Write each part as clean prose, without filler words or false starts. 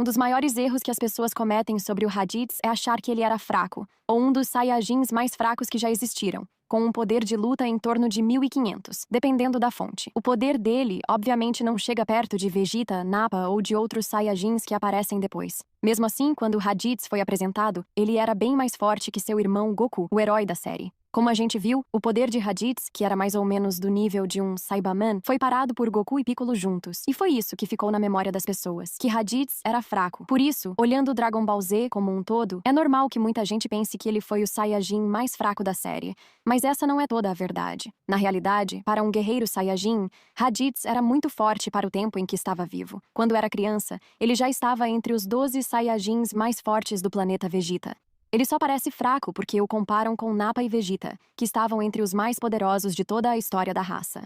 Um dos maiores erros que as pessoas cometem sobre o Raditz é achar que ele era fraco, ou um dos Saiyajins mais fracos que já existiram, com um poder de luta em torno de 1500, dependendo da fonte. O poder dele, obviamente, não chega perto de Vegeta, Nappa ou de outros Saiyajins que aparecem depois. Mesmo assim, quando o Raditz foi apresentado, ele era bem mais forte que seu irmão Goku, o herói da série. Como a gente viu, o poder de Raditz, que era mais ou menos do nível de um Saibaman, foi parado por Goku e Piccolo juntos. E foi isso que ficou na memória das pessoas, que Raditz era fraco. Por isso, olhando Dragon Ball Z como um todo, é normal que muita gente pense que ele foi o Saiyajin mais fraco da série. Mas essa não é toda a verdade. Na realidade, para um guerreiro Saiyajin, Raditz era muito forte para o tempo em que estava vivo. Quando era criança, ele já estava entre os 12 Saiyajins mais fortes do planeta Vegeta. Ele só parece fraco porque o comparam com Nappa e Vegeta, que estavam entre os mais poderosos de toda a história da raça.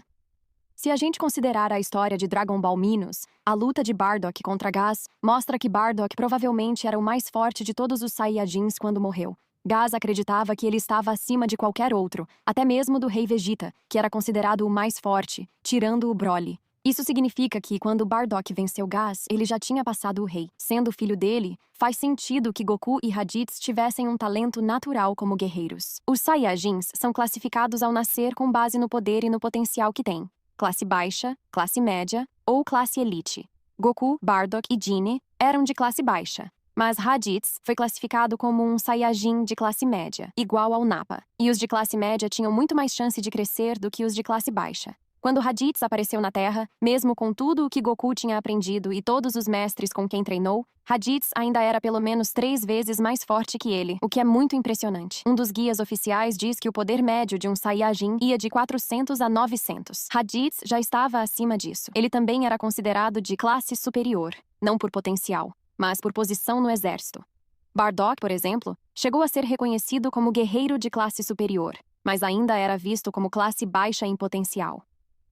Se a gente considerar a história de Dragon Ball Minus, a luta de Bardock contra Gas mostra que Bardock provavelmente era o mais forte de todos os Saiyajins quando morreu. Gas acreditava que ele estava acima de qualquer outro, até mesmo do Rei Vegeta, que era considerado o mais forte, tirando o Broly. Isso significa que, quando Bardock venceu Gas, ele já tinha passado o rei. Sendo filho dele, faz sentido que Goku e Raditz tivessem um talento natural como guerreiros. Os Saiyajins são classificados ao nascer com base no poder e no potencial que têm. Classe baixa, classe média ou classe elite. Goku, Bardock e Gene eram de classe baixa, mas Raditz foi classificado como um Saiyajin de classe média, igual ao Nappa. E os de classe média tinham muito mais chance de crescer do que os de classe baixa. Quando Raditz apareceu na Terra, mesmo com tudo o que Goku tinha aprendido e todos os mestres com quem treinou, Raditz ainda era pelo menos 3 vezes mais forte que ele, o que é muito impressionante. Um dos guias oficiais diz que o poder médio de um Saiyajin ia de 400 a 900. Raditz já estava acima disso. Ele também era considerado de classe superior, não por potencial, mas por posição no exército. Bardock, por exemplo, chegou a ser reconhecido como guerreiro de classe superior, mas ainda era visto como classe baixa em potencial.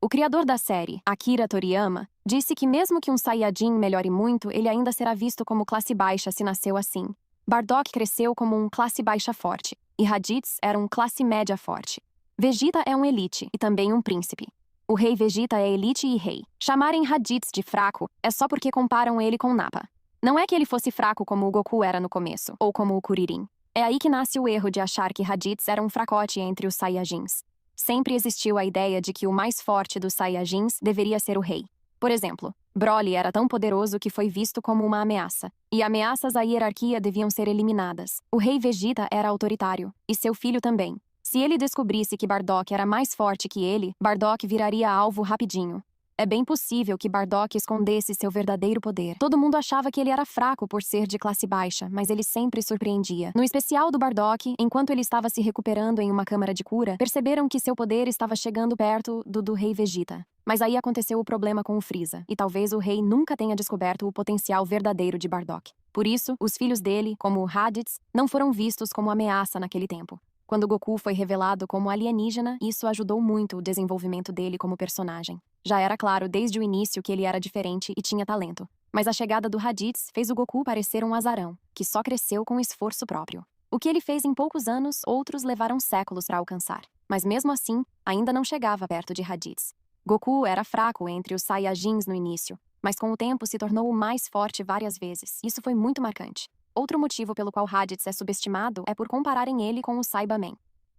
O criador da série, Akira Toriyama, disse que mesmo que um Saiyajin melhore muito, ele ainda será visto como classe baixa se nasceu assim. Bardock cresceu como um classe baixa forte, e Raditz era um classe média forte. Vegeta é um elite e também um príncipe. O rei Vegeta é elite e rei. Chamarem Raditz de fraco é só porque comparam ele com Nappa. Não é que ele fosse fraco como o Goku era no começo, ou como o Kuririn. É aí que nasce o erro de achar que Raditz era um fracote entre os Saiyajins. Sempre existiu a ideia de que o mais forte dos Saiyajins deveria ser o rei. Por exemplo, Broly era tão poderoso que foi visto como uma ameaça, e ameaças à hierarquia deviam ser eliminadas. O rei Vegeta era autoritário, e seu filho também. Se ele descobrisse que Bardock era mais forte que ele, Bardock viraria alvo rapidinho. É bem possível que Bardock escondesse seu verdadeiro poder. Todo mundo achava que ele era fraco por ser de classe baixa, mas ele sempre surpreendia. No especial do Bardock, enquanto ele estava se recuperando em uma câmara de cura, perceberam que seu poder estava chegando perto do rei Vegeta. Mas aí aconteceu o problema com o Frieza, e talvez o rei nunca tenha descoberto o potencial verdadeiro de Bardock. Por isso, os filhos dele, como o Raditz, não foram vistos como ameaça naquele tempo. Quando Goku foi revelado como alienígena, isso ajudou muito o desenvolvimento dele como personagem. Já era claro desde o início que ele era diferente e tinha talento. Mas a chegada do Raditz fez o Goku parecer um azarão, que só cresceu com esforço próprio. O que ele fez em poucos anos, outros levaram séculos para alcançar. Mas mesmo assim, ainda não chegava perto de Raditz. Goku era fraco entre os Saiyajins no início, mas com o tempo se tornou o mais forte várias vezes. Isso foi muito marcante. Outro motivo pelo qual Raditz é subestimado é por compararem ele com o Saibaman.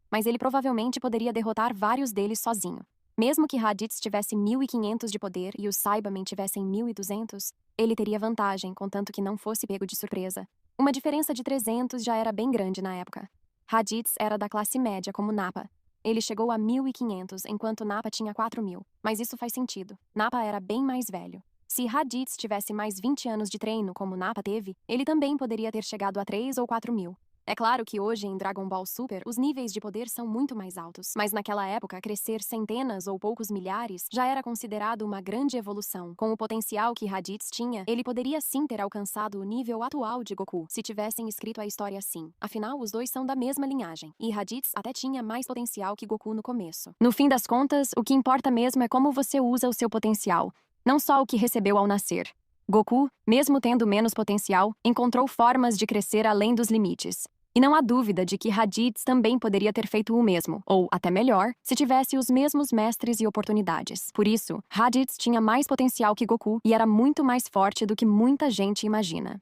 Mas ele provavelmente poderia derrotar vários deles sozinho. Mesmo que Raditz tivesse 1500 de poder e os Saibaman tivessem 1200, ele teria vantagem, contanto que não fosse pego de surpresa. Uma diferença de 300 já era bem grande na época. Raditz era da classe média como Nappa. Ele chegou a 1500, enquanto Nappa tinha 4000. Mas isso faz sentido. Nappa era bem mais velho. Se Raditz tivesse mais 20 anos de treino, como Nappa teve, ele também poderia ter chegado a 3 ou 4000. É claro que hoje, em Dragon Ball Super, os níveis de poder são muito mais altos, mas naquela época, crescer centenas ou poucos milhares já era considerado uma grande evolução. Com o potencial que Raditz tinha, ele poderia sim ter alcançado o nível atual de Goku, se tivessem escrito a história assim. Afinal, os dois são da mesma linhagem, e Raditz até tinha mais potencial que Goku no começo. No fim das contas, o que importa mesmo é como você usa o seu potencial, não só o que recebeu ao nascer. Goku, mesmo tendo menos potencial, encontrou formas de crescer além dos limites. E não há dúvida de que Raditz também poderia ter feito o mesmo, ou, até melhor, se tivesse os mesmos mestres e oportunidades. Por isso, Raditz tinha mais potencial que Goku e era muito mais forte do que muita gente imagina.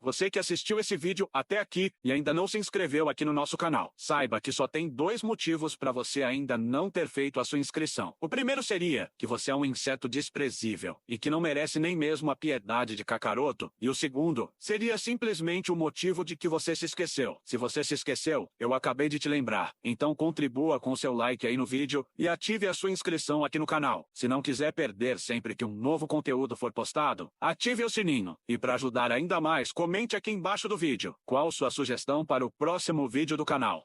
Você que assistiu esse vídeo até aqui e ainda não se inscreveu aqui no nosso canal, saiba que só tem 2 motivos para você ainda não ter feito a sua inscrição. O primeiro seria que você é um inseto desprezível e que não merece nem mesmo a piedade de Kakaroto. E o segundo seria simplesmente o motivo de que você se esqueceu. Se você se esqueceu, eu acabei de te lembrar. Então contribua com seu like aí no vídeo e ative a sua inscrição aqui no canal. Se não quiser perder sempre que um novo conteúdo for postado, ative o sininho. E para ajudar ainda mais, comente aqui embaixo do vídeo qual sua sugestão para o próximo vídeo do canal.